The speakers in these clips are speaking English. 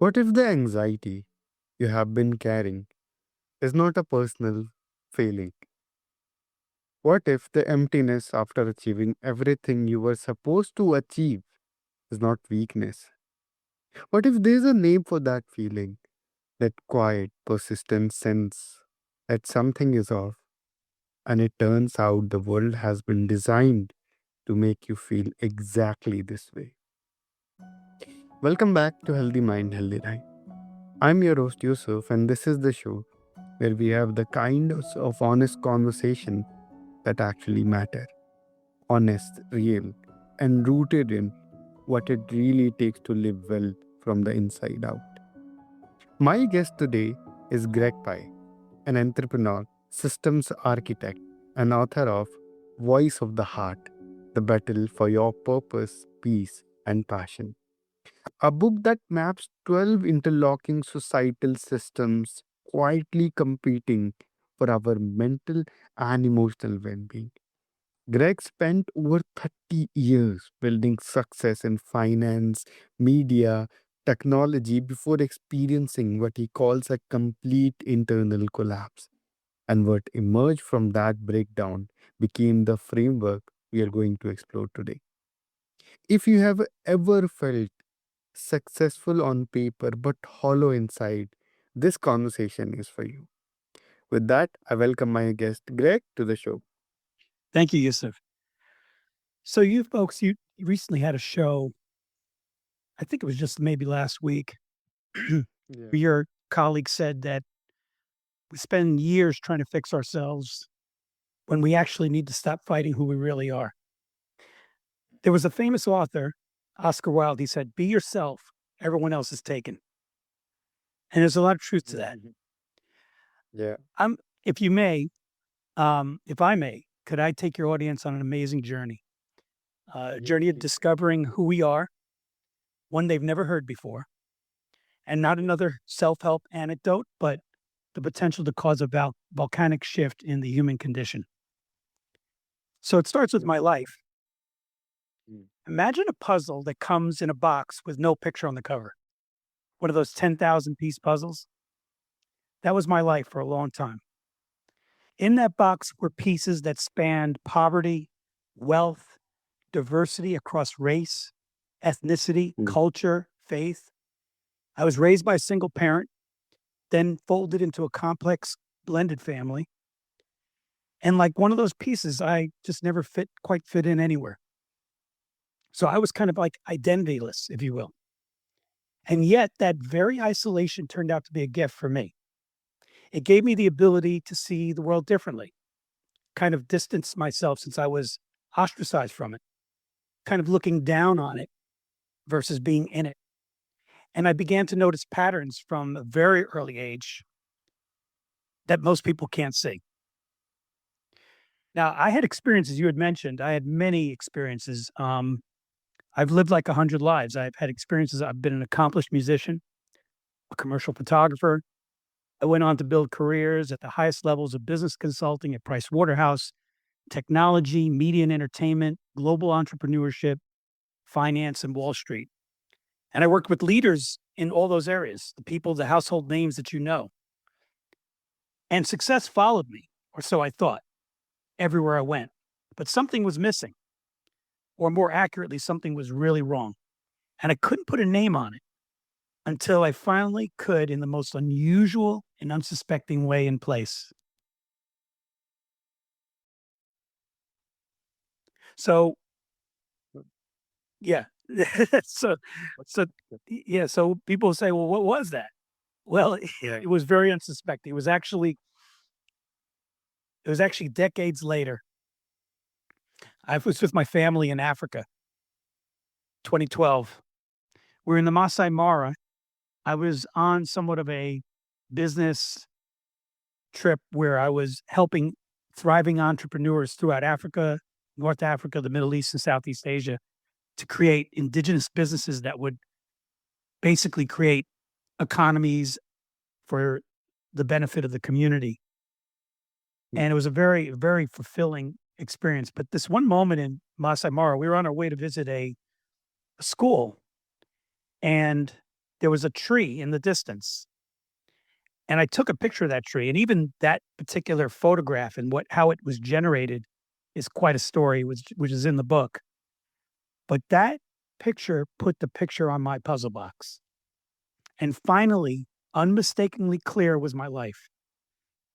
What if the anxiety you have been carrying is not a personal failing? What if the emptiness after achieving everything you were supposed to achieve is not weakness? What if there's a name for that feeling, that quiet, persistent sense that something is off, and it turns out the world has been designed to make you feel exactly this way? Welcome back to Healthy Mind, Healthy Life. I'm your host Yusuf, and this is the show where we have the kind of honest conversation that actually matter. Honest, real, and rooted in what it really takes to live well from the inside out. My guest today is Greg Pye, an entrepreneur, systems architect, and author of Voice of the Heart: The Battle for Your Purpose, Peace, and Passion. A book that maps 12 interlocking societal systems quietly competing for our mental and emotional well being. Greg spent over 30 years building success in finance, media, technology before experiencing what he calls a complete internal collapse. And what emerged from that breakdown became the framework we are going to explore today. If you have ever felt successful on paper but hollow inside, this conversation is for you. With that, I welcome my guest Greg to the show. Thank you, Yusuf. So you folks, you recently had a show, I think it was just maybe last week, where Yeah. your colleague said that we spend years trying to fix ourselves when we actually need to stop fighting who we really are. There was a famous author, Oscar Wilde, he said, "Be yourself, everyone else is taken." And there's a lot of truth to that. Mhm. Yeah. I'm if you may, if I may, could I take your audience on an amazing journey? A Yeah, journey of please. discovering who we are, one they've never heard before, and not another self-help anecdote, but the potential to cause a volcanic shift in the human condition. So it starts with Yeah. my life. Mm. Imagine a puzzle that comes in a box with no picture on the cover. One of those 10,000 piece puzzles. That was my life for a long time. In that box were pieces that spanned poverty, wealth, diversity across race, ethnicity, Mm. culture, faith. I was raised by a single parent, then folded into a complex blended family. And like one of those pieces, I just never quite fit in anywhere. So I was kind of like identityless, if you will. And yet that very isolation turned out to be a gift for me. It gave me the ability to see the world differently, kind of distance myself since I was ostracized from it, kind of looking down on it versus being in it. And I began to notice patterns from a very early age that most people can't see. Now, I had experiences you had mentioned. I had many experiences. I've lived like 100 lives. I've had experiences. I've been an accomplished musician, a commercial photographer. I went on to build careers at the highest levels of business consulting at Price Waterhouse, technology, media and entertainment, global entrepreneurship, finance, and Wall Street. And I worked with leaders in all those areas, the people, the household names that you know. And success followed me, or so I thought, everywhere I went. But something was missing, or more accurately, something was really wrong. And I couldn't put a name on it until I finally could in the most unusual and unsuspecting way in place. So, yeah. so, so, yeah. So people say, well, what was that? Well, Yeah. it was very unsuspecting. It was actually decades later. I was with my family in Africa, 2012. We're in the Maasai Mara. I was on somewhat of a business trip where I was helping thriving entrepreneurs throughout Africa, North Africa, the Middle East, and Southeast Asia to create indigenous businesses that would basically create economies for the benefit of the community. Mm. And it was a very, very fulfilling experience. But this one moment in Masai Mara, we were on our way to visit a school, and there was a tree in the distance. And I took a picture of that tree, and even that particular photograph and how it was generated is quite a story, which is in the book. But that picture put the picture on my puzzle box. And finally, unmistakably clear was my life.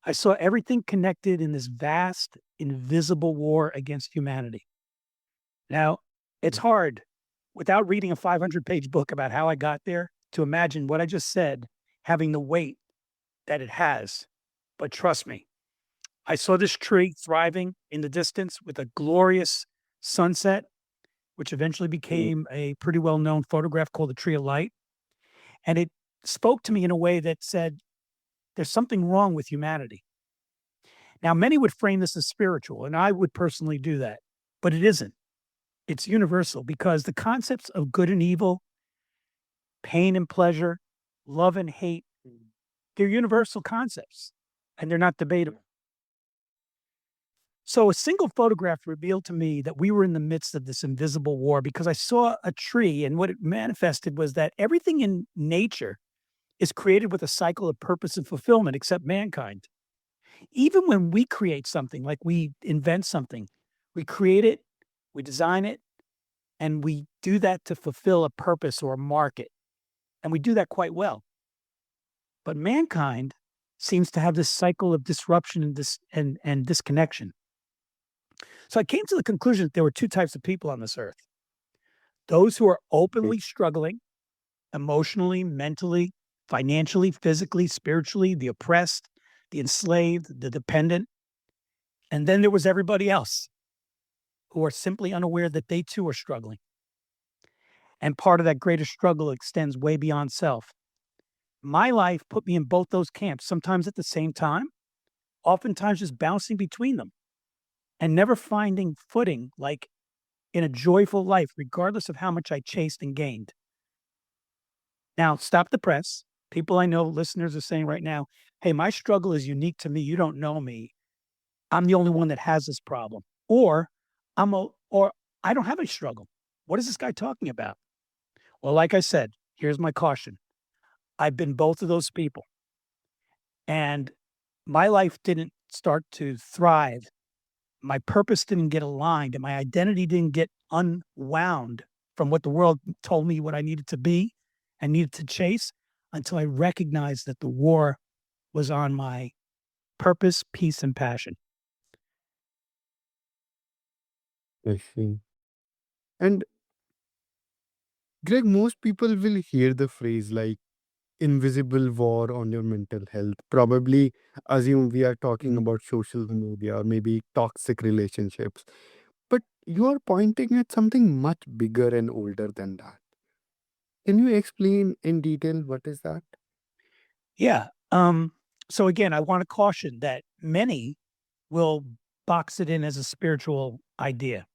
I saw everything connected in this vast, invisible war against humanity. Now, it's hard without reading a 500-page book about how I got there to imagine what I just said having the weight that it has. But trust me, I saw this tree thriving in the distance with a glorious sunset, which eventually became a pretty well known photograph called the Tree of Light. And it spoke to me in a way that said, there's something wrong with humanity. Now, many would frame this as spiritual, and I would personally do that, but it isn't. It's universal because the concepts of good and evil, pain and pleasure, love and hate, they're universal concepts and they're not debatable. So a single photograph revealed to me that we were in the midst of this invisible war because I saw a tree, and what it manifested was that everything in nature is created with a cycle of purpose and fulfillment except mankind. Even when we create something, like we invent something, we create it, we design it, and we do that to fulfill a purpose or a market. And we do that quite well. But mankind seems to have this cycle of disruption and disconnection. So I came to the conclusion that there were two types of people on this earth: those who are openly struggling emotionally, mentally, financially, physically, spiritually, the oppressed, the enslaved, the dependent. And then there was everybody else who are simply unaware that they too are struggling. And part of that greater struggle extends way beyond self. My life put me in both those camps, sometimes at the same time, oftentimes just bouncing between them and never finding footing, like in a joyful life, regardless of how much I chased and gained. Now, stop the press. People I know, listeners are saying right now, hey, my struggle is unique to me. You don't know me. I'm the only one that has this problem. Or or I don't have any struggle. What is this guy talking about? Well, like I said, here's my caution. I've been both of those people. And my life didn't start to thrive. My purpose didn't get aligned and my identity didn't get unwound from what the world told me what I needed to be and needed to chase until I recognized that the war was on my purpose, peace, and passion. I see. And Greg, most people will hear the phrase like invisible war on your mental health. Probably assume we are talking Mhm. about social media or maybe toxic relationships. But you are pointing at something much bigger and older than that. Can you explain in detail what is that? Yeah. So again, I want to caution that many will box it in as a spiritual idea.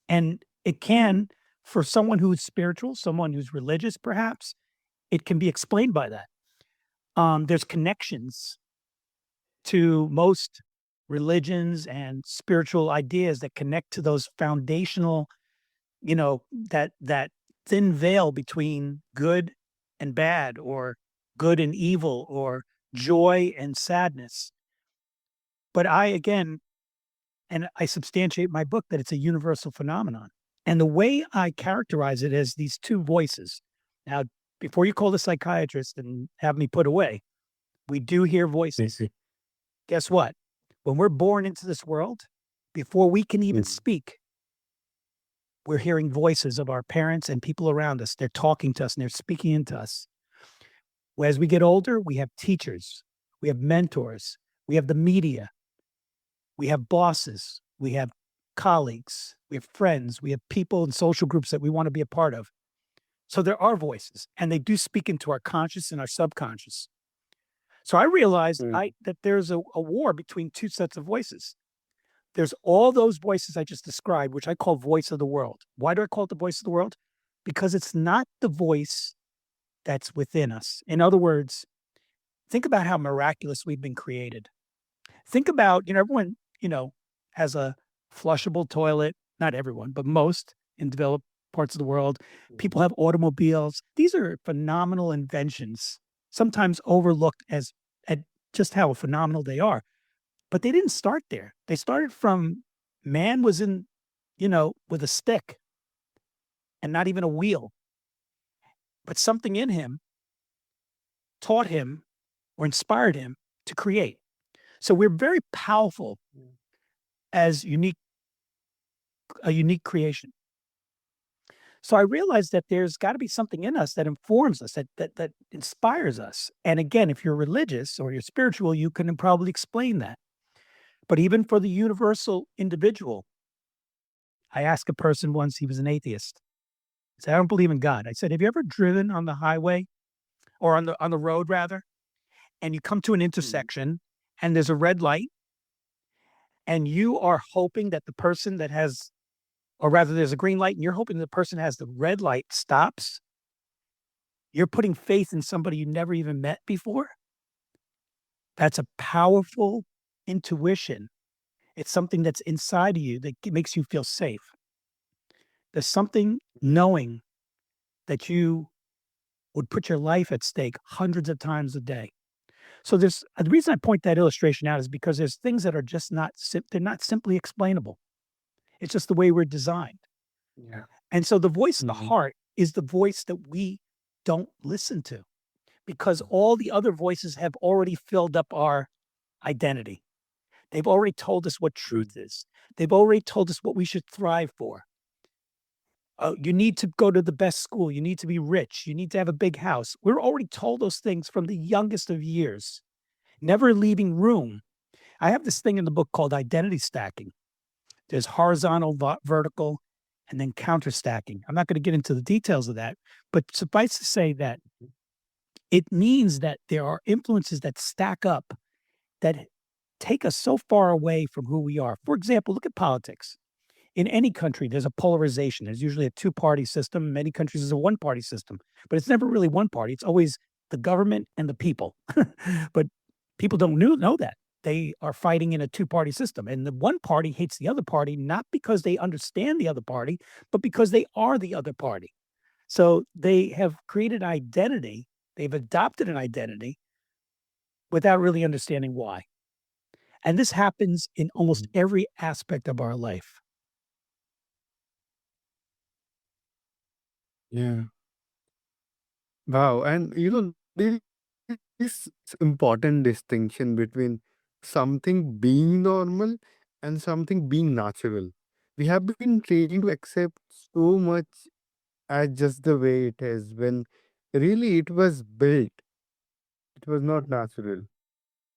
And it can, for someone who's spiritual, someone who's religious, perhaps, it can be explained by that. There's connections to most religions and spiritual ideas that connect to those foundational, that thin veil between good and bad, or good and evil, or joy and sadness. But I, again, and I substantiate my book that it's a universal phenomenon. And the way I characterize it as these two voices. Now, before you call the psychiatrist and have me put away, we do hear I voices. see. Guess what? When we're born into this world, before we can even Mm. speak, we're hearing voices of our parents and people around us. They're talking to us and they're speaking into us. As we get older, we have teachers, we have mentors, we have the media, we have bosses, we have colleagues, we have friends, we have people in social groups that we want to be a part of. So there are voices, and they do speak into our conscious and our subconscious. So I realized Mm. that there's a war between two sets of voices. There's all those voices I just described, which I call voice of the world. Why do I call it the voice of the world? Because it's not the voice that's within us. In other words, think about how miraculous we've been created. Think about, everyone, has a flushable toilet. Not everyone, but most in developed parts of the world. People have automobiles. These are phenomenal inventions, sometimes overlooked as at just how phenomenal they are. But they didn't start there. They started from man was in, with a stick and not even a wheel, but something in him taught him or inspired him to create. So we're very powerful as a unique creation. So I realized that there's got to be something in us that informs us, that inspires us. And again, if you're religious or you're spiritual, you can probably explain that. But even for the universal individual, I asked a person once, he was an atheist. He said, I don't believe in God. I said, have you ever driven on the highway or on the road rather, and you come to an Mm. intersection and there's a red light and you are hoping that the person that has, or rather there's a green light and you're hoping the person has the red light stops. You're putting faith in somebody you never even met before. That's a powerful intuition. It's something that's inside of you that makes you feel safe. There's something knowing that you would put your life at stake hundreds of times a day. So there's the reason I point that illustration out is because there's things that are just not they're not simply explainable. It's just the way we're designed. Yeah. And so the voice of the Mhm. heart is the voice that we don't listen to because all the other voices have already filled up our identity. They've already told us what Mm. truth is. They've already told us what we should thrive for. You need to go to the best school. You need to be rich. You need to have a big house. We're already told those things from the youngest of years, never leaving room. I have this thing in the book called identity stacking. There's horizontal, vertical, and then counter stacking. I'm not going to get into the details of that, but suffice to say that it means that there are influences that stack up that take us so far away from who we are. For example, look at politics. In any country, there's a polarization. There's usually a two-party system. In many countries, there's a one-party system, but it's never really one party. It's always the government and the people. But people don't know that. They are fighting in a two-party system. And the one party hates the other party, not because they understand the other party, but because they are the other party. So they have created identity. They've adopted an identity without really understanding why. And this happens in almost Mm. every aspect of our life. Yeah. Wow. And there is important distinction between something being normal and something being natural. We have been trained to accept so much as just the way it is when really it was built. It was not natural.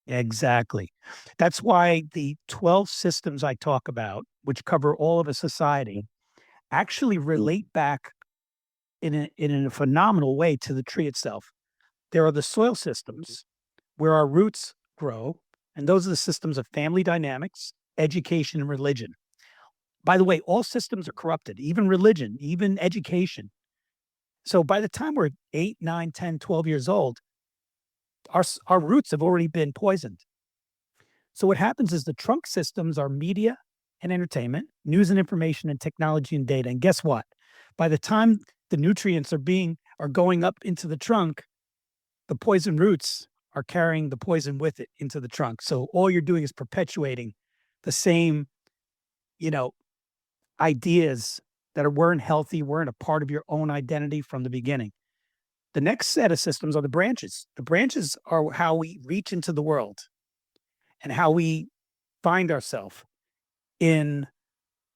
Exactly. That's why the 12 systems I talk about, which cover all of a society, actually relate back in a phenomenal way to the tree itself. There are the soil systems where our roots grow, and those are the systems of family dynamics, education, and religion. By the way, all systems are corrupted, even religion, even education. So by the time we're 8, 9, 10, 12 years old, our roots have already been poisoned. So what happens is the trunk systems are media and entertainment, news and information, and technology and data. And guess what? By the time the nutrients are going up into the trunk, the poison roots are carrying the poison with it into the trunk. So all you're doing is perpetuating the same, you know, ideas that weren't healthy, weren't a part of your own identity from the beginning. The next set of systems are the branches. The branches are how we reach into the world and how we find ourselves in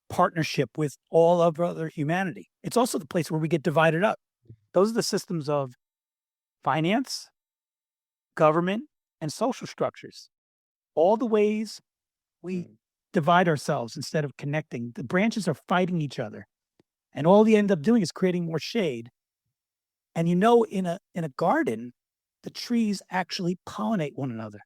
partnership with all of other humanity. It's also the place where we get divided up. Those are the systems of finance, government, and social structures. All the ways we Mm. divide ourselves instead of connecting. The branches are fighting each other. And all they end up doing is creating more shade. And in a garden, the trees actually pollinate one another.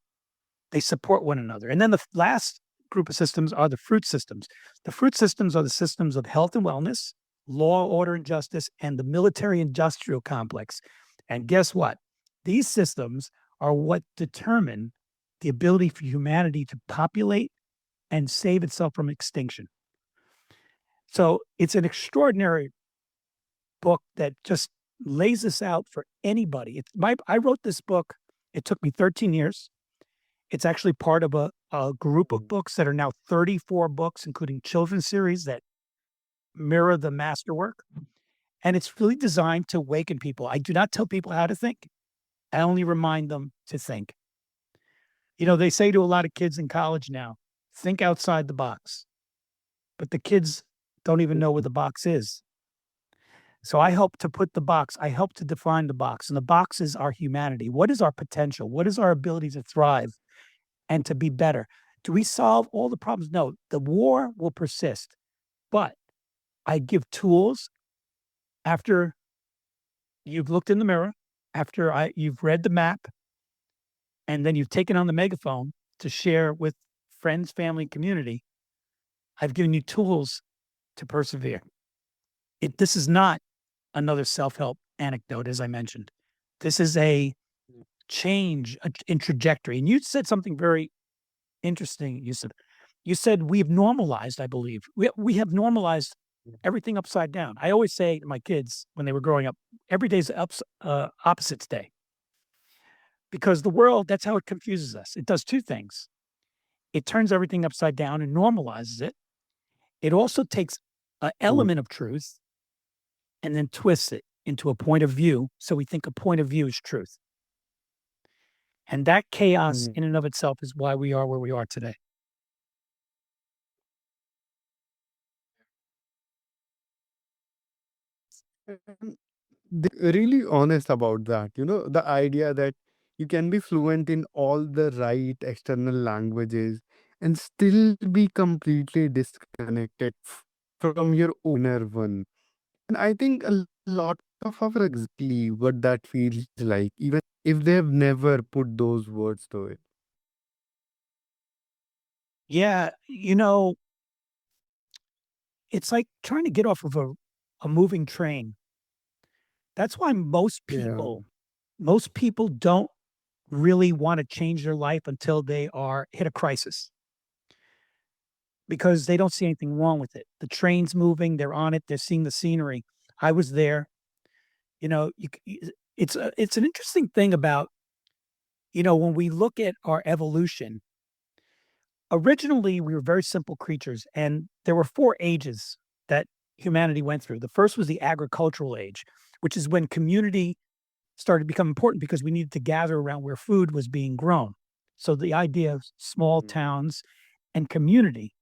They support one another. And then the last group of systems are the fruit systems. The fruit systems are the systems of health and wellness, law, order, and justice, and the military industrial complex. And guess what? These systems are what determine the ability for humanity to populate and save itself from extinction. So it's an extraordinary. book that just lays this out for anybody. I wrote this book. It took me 13 years. It's actually part of a group of Mm. books that are now 34 books, including children's series that mirror the masterwork. And it's really designed to awaken people. I do not tell people how to think. I only remind them to think. They say to a lot of kids in college now, think outside the box, but the kids don't even know where the box is. So I help to define the box, and the box is our humanity. What is our potential? What is our ability to thrive and to be better? Do we solve all the problems? No, the war will persist, but I give tools after you've looked in the mirror, you've read the map, and then you've taken on the megaphone to share with friends, family, community. I've given you tools to persevere. This is not another self-help anecdote, as I mentioned. This is a change in trajectory. And you said something very interesting. You said we've normalized, I believe. We have normalized everything upside down. I always say to my kids when they were growing up, every day's opposites day. Because the world, that's how it confuses us. It does two things. It turns everything upside down and normalizes it. It also takes an Mm. element of truth and then twists it into a point of view. So we think a point of view is truth. And that chaos Mm. in and of itself is why we are where we are today. And they're really honest about that. The idea that you can be fluent in all the right external languages and still be completely disconnected from your owner one. And I think a lot of our exactly what that feels like, even if they have never put those words to it. Yeah, it's like trying to get off of a moving train. That's why Yeah. most people don't really want to change their life until they are hit a crisis because they don't see anything wrong with it. The train's moving, they're on it, they're seeing the scenery. I was there. You know, it's an interesting thing about, when we look at our evolution. Originally, we were very simple creatures, and there were four ages that humanity went through. The first was the agricultural age, which is when community started to become important because we needed to gather around where food was being grown. So the idea of small Mm. towns and community.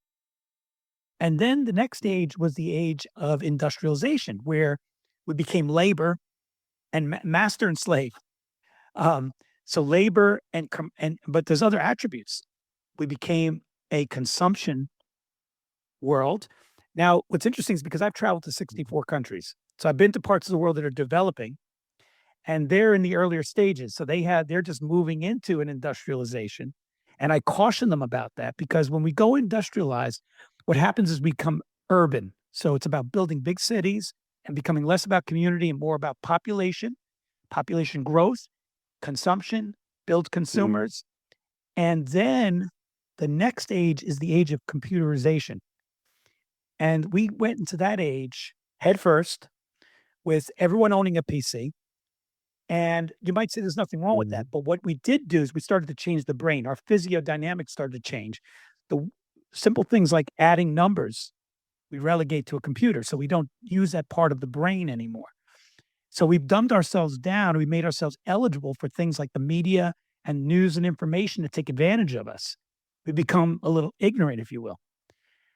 And then the next Mm. age was the age of industrialization, where we became labor and master and slave. Um, so labor but there's other attributes. We became a consumption world. Now, what's interesting is because I've traveled to Mhm. 64 countries. So I've been to parts of the world that are developing and they're in the earlier stages. So they're just moving into an industrialization. And I caution them about that because when we go industrialized, what happens is we become urban. So it's about building big cities and becoming less about community and more about population growth, consumption, build Mm. consumers. And then the next age is the age of computerization. And we went into that age head first with everyone owning a PC. And you might say there's nothing wrong with that. Mm. But what we did do is we started to change the brain. Our physiodynamics started to change. The simple things like adding numbers, we relegate to a computer. So we don't use that part of the brain anymore. So we've dumbed ourselves down. We made ourselves eligible for things like the media and news and information to take advantage of us. We become a little ignorant, if you will.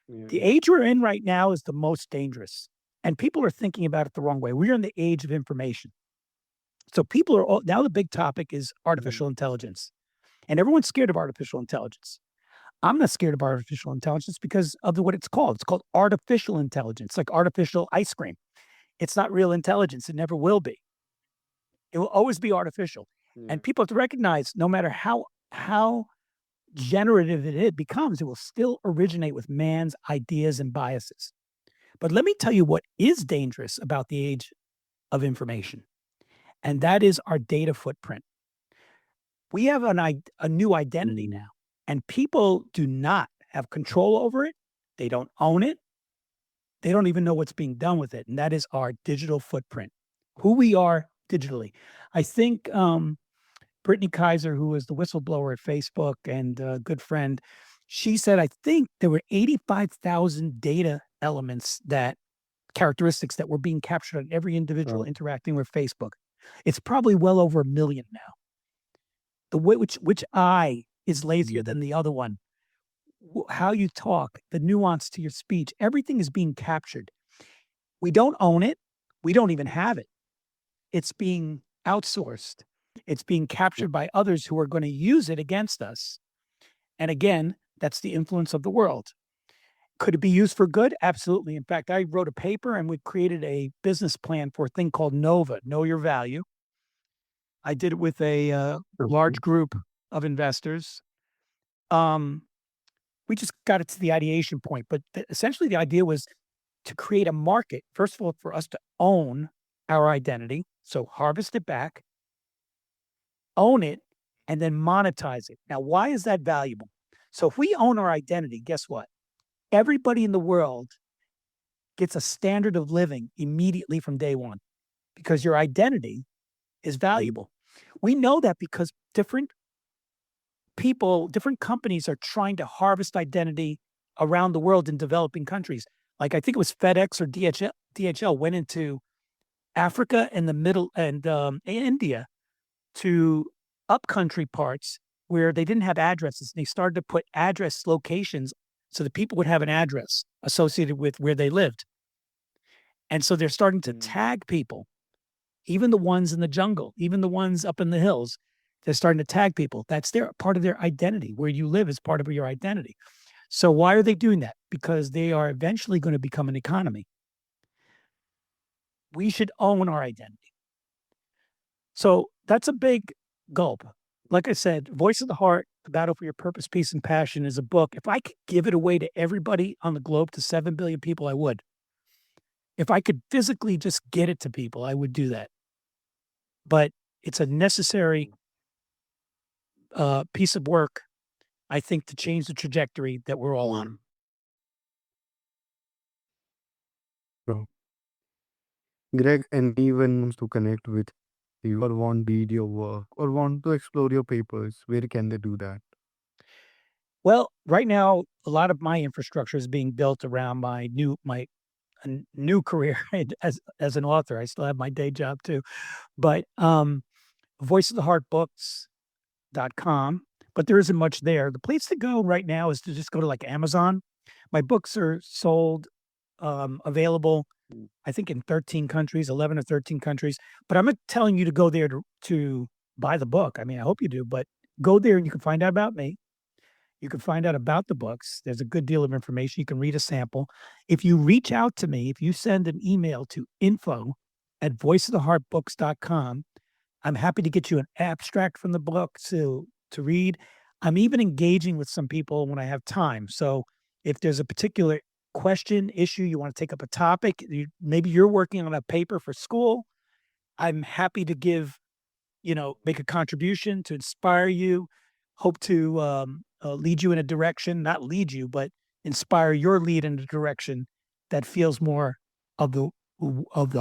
Yeah. The age we're in right now is the most dangerous, and people are thinking about it the wrong way. We're in the age of information. So people are now the big topic is Mm. artificial intelligence, and everyone's scared of artificial intelligence. I'm not scared of artificial intelligence because of what it's called. It's called artificial intelligence, like artificial ice cream. It's not real intelligence. It never will be. It will always be artificial. Yeah. And people have to recognize no matter how generative it becomes, it will still originate with man's ideas and biases. But let me tell you what is dangerous about the age of information, and that is our data footprint. We have a new identity Mm. now, and people do not have control over it. They don't own it. They don't even know what's being done with it, and that is our digital footprint, who we are digitally. I think Brittany Kaiser, who was the whistleblower at Facebook and a good friend, she said, I think there were 85,000 data elements that characteristics that were being captured on every individual Oh, interacting with Facebook. It's probably well over a million now. The way which eye is lazier mm, than the other one, how you talk, the nuance to your speech, everything is being captured. We don't own it. We don't even have it. It's being outsourced. It's being yeah. captured by others who are going to use it against us. And again, that's the influence of the world. Could it be used for good? Absolutely. In fact, I wrote a paper and we created a business plan for a thing called NOVA, Know Your Value. I did it with a Okay. large group of investors. Um, we just got it to the ideation point, but essentially the idea was to create a market, first of all, for us to own our identity. So harvest it back, own it, and then monetize it. Now, why is that valuable? So if we own our identity, guess what? Everybody in the world gets a standard of living immediately from day one because your identity is valuable. We know that because different people, different companies are trying to harvest identity around the world in developing countries. Like I think it was FedEx or DHL went into Africa and the middle and India to upcountry parts where they didn't have addresses. And they started to put address locations so that people would have an address associated with where they lived. And so they're starting to Mm. tag people, even the ones in the jungle, even the ones up in the hills. They're starting to tag people. That's their part of their identity. Where you live is part of your identity. So why are they doing that? Because they are eventually going to become an economy. We should own our identity. So that's a big gulp. Like I said, Voice of the Heart, The Battle for Your Purpose, Peace, and Passion is a book. If I could give it away to everybody on the globe, to 7 billion people, I would. If I could physically just get it to people, I would do that. But it's a necessary piece of work, I think, to change the trajectory that we're all on. So, Greg, anyone wants to connect with you or want to read your work or want to explore your papers, where can they do that? Well, right now, a lot of my infrastructure is being built around my new career as an author. I still have my day job too, but voiceoftheheartbooks.com. But there isn't much there. The place to go right now is to just go to like Amazon. My books are sold, available, Mm. I think in 13 countries, 11 or 13 countries. But I'm not telling you to go there to buy the book. I mean, I hope you do, but go there and you can find out about me. You can find out about the books. There's a good deal of information. You can read a sample. If you reach out to me, if you send an email to info@voiceoftheheartbooks.com, I'm happy to get you an abstract from the book to read. I'm even engaging with some people when I have time. So if there's a particular question, issue, you want to take up a topic, maybe you're working on a paper for school, I'm happy to make a contribution to inspire you, hope to lead you in a direction, not lead you, but inspire your lead in a direction that feels more of the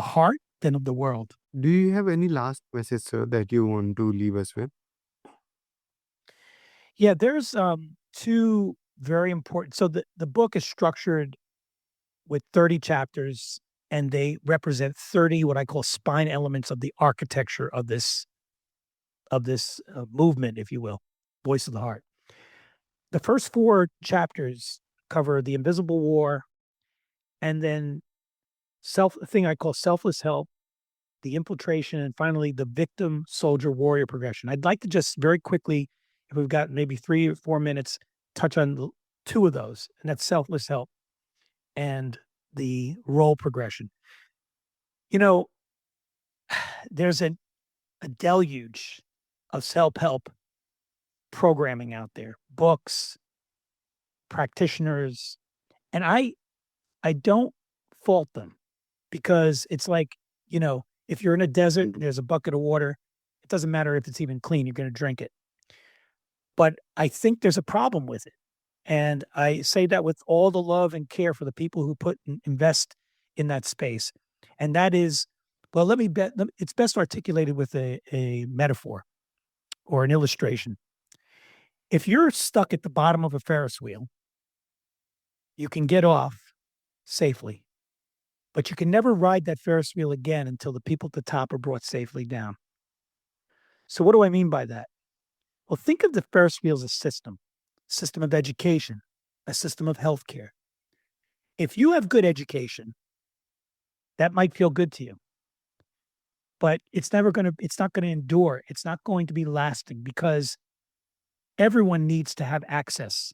heart than of the world. Do you have any last message, sir, that you want to leave us with? Yeah, there's two very important. So the book is structured with 30 chapters and they represent 30 what I call spine elements of the architecture of this movement, if you will, Voice of the Heart. The first 4 chapters cover the invisible war and then a thing I call selfless help, the infiltration, and finally the victim soldier warrior progression. I'd like to just very quickly, if we've got maybe 3 or 4 minutes, touch on 2 of those, and that's selfless help and the role progression. You know, there's a deluge of self-help programming out there, books, practitioners, and I don't fault them because it's like, if you're in a desert Mm. and there's a bucket of water, it doesn't matter if it's even clean, you're going to drink it. But I think there's a problem with it. And I say that with all the love and care for the people who invest in that space. And that is, well, let me bet it's best articulated with a metaphor or an illustration. If you're stuck at the bottom of a Ferris wheel, you can get off safely, but you can never ride that Ferris wheel again until the people at the top are brought safely down. So, what do I mean by that? Well, think of the Ferris wheel as a system of education, a system of healthcare. If you have good education, that might feel good to you, but it's not going to endure. It's not going to be lasting because everyone needs to have access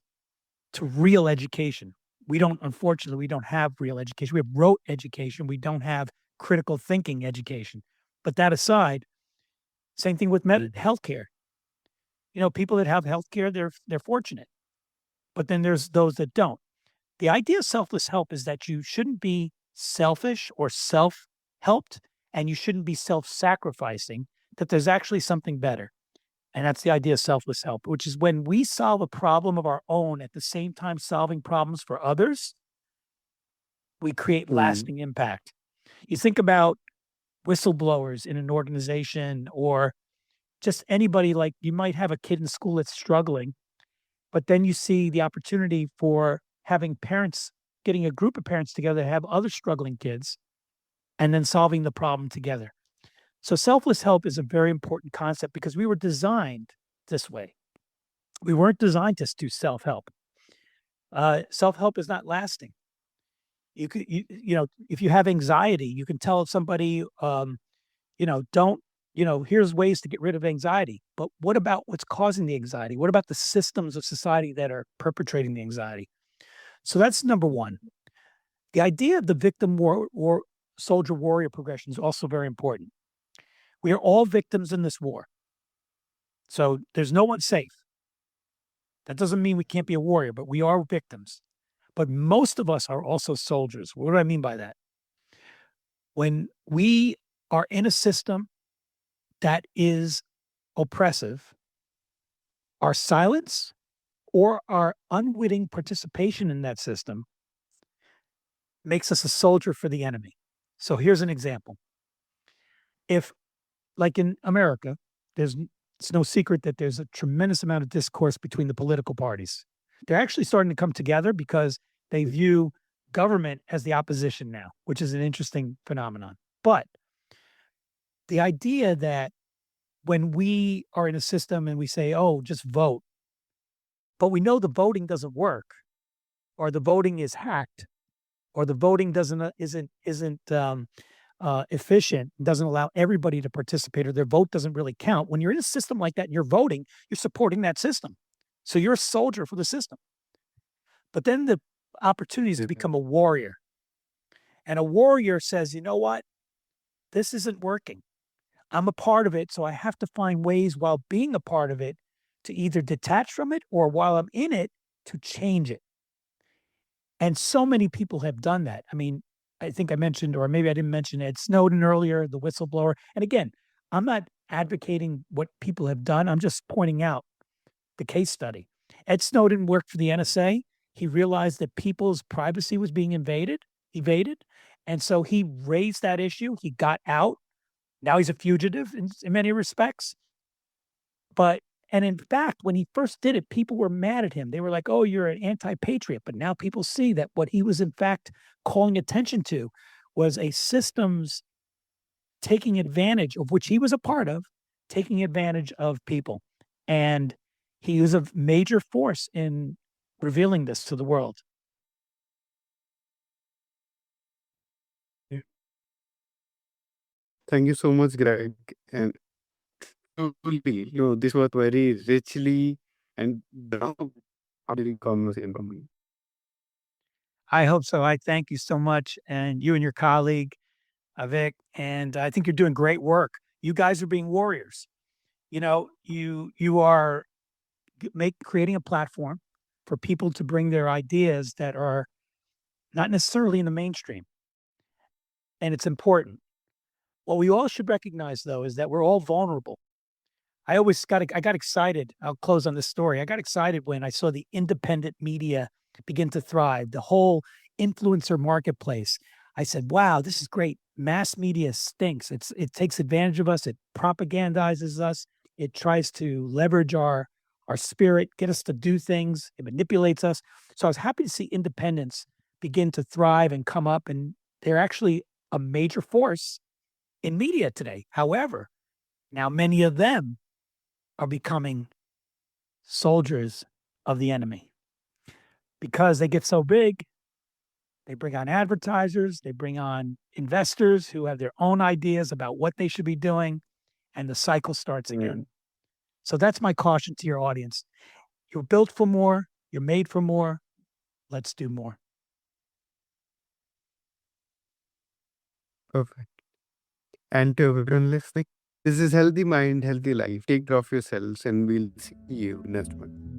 to real education. Unfortunately, we don't have real education. We have rote education. We don't have critical thinking education. But that aside, same thing with healthcare. You know, people that have healthcare, they're fortunate, but then there's those that don't. The idea of selfless help is that you shouldn't be selfish or self-helped, and you shouldn't be self-sacrificing, that there's actually something better. And that's the idea of selfless help, which is when we solve a problem of our own at the same time solving problems for others, we create Mm. lasting impact. You think about whistleblowers in an organization or just anybody, like you might have a kid in school that's struggling, but then you see the opportunity for having parents, getting a group of parents together to have other struggling kids and then solving the problem together. So selfless help is a very important concept because we were designed this way. We weren't designed to do self-help. Self-help is not lasting. You know, if you have anxiety, you can tell somebody, don't, here's ways to get rid of anxiety. But what about what's causing the anxiety? What about the systems of society that are perpetrating the anxiety? So that's number one. The idea of the victim war soldier warrior progression is also very important. We are all victims in this war. So there's no one safe. That doesn't mean we can't be a warrior, but we are victims. But most of us are also soldiers. What do I mean by that? When we are in a system that is oppressive, our silence or our unwitting participation in that system makes us a soldier for the enemy. So here's an example. If, like in America, it's no secret that there's a tremendous amount of discourse between the political parties. They're actually starting to come together because they view government as the opposition now, which is an interesting phenomenon. But the idea that when we are in a system and we say, "Oh, just vote," but we know the voting doesn't work, or the voting is hacked, or the voting isn't efficient, doesn't allow everybody to participate, or their vote doesn't really count. When you're in a system like that and you're voting, you're supporting that system. So you're a soldier for the system. But then the opportunity is to Yeah. become a warrior. And a warrior says, you know what? This isn't working. I'm a part of it. So I have to find ways while being a part of it to either detach from it or while I'm in it to change it. And so many people have done that. I mean, I think I mentioned, or maybe I didn't mention Ed Snowden earlier, the whistleblower. And again, I'm not advocating what people have done. I'm just pointing out the case study. Ed Snowden worked for the NSA. He realized that people's privacy was being evaded. And so he raised that issue. He got out. Now he's a fugitive in many respects. But and in fact, when he first did it, people were mad at him. They were like, "Oh, you're an anti-patriot." But now people see that what he was in fact calling attention to was a systems taking advantage of which he was a part of, taking advantage of people. And he was a major force in revealing this to the world. Yeah. Thank you so much, Greg. And truly, this was very richly and conversation for me. I hope so. I thank you so much. And you and your colleague, Vic, and I think you're doing great work. You guys are being warriors. You are creating a platform for people to bring their ideas that are not necessarily in the mainstream, and it's important. What we all should recognize, though, is that we're all vulnerable. I got excited. I'll close on this story. I got excited when I saw the independent media begin to thrive, the whole influencer marketplace. I said, "Wow, this is great. Mass media stinks. It takes advantage of us. It propagandizes us. It tries to leverage our spirit, get us to do things. It manipulates us." So I was happy to see independents begin to thrive and come up, and they're actually a major force in media today. However, now many of them are becoming soldiers of the enemy because they get so big. They bring on advertisers, they bring on investors who have their own ideas about what they should be doing, and the cycle starts Mm. again. So that's my caution to your audience. You're built for more, you're made for more. Let's do more. Perfect. And to everyone listening, this is Healthy Mind, Healthy Life. Take care of yourselves, and we'll see you next one.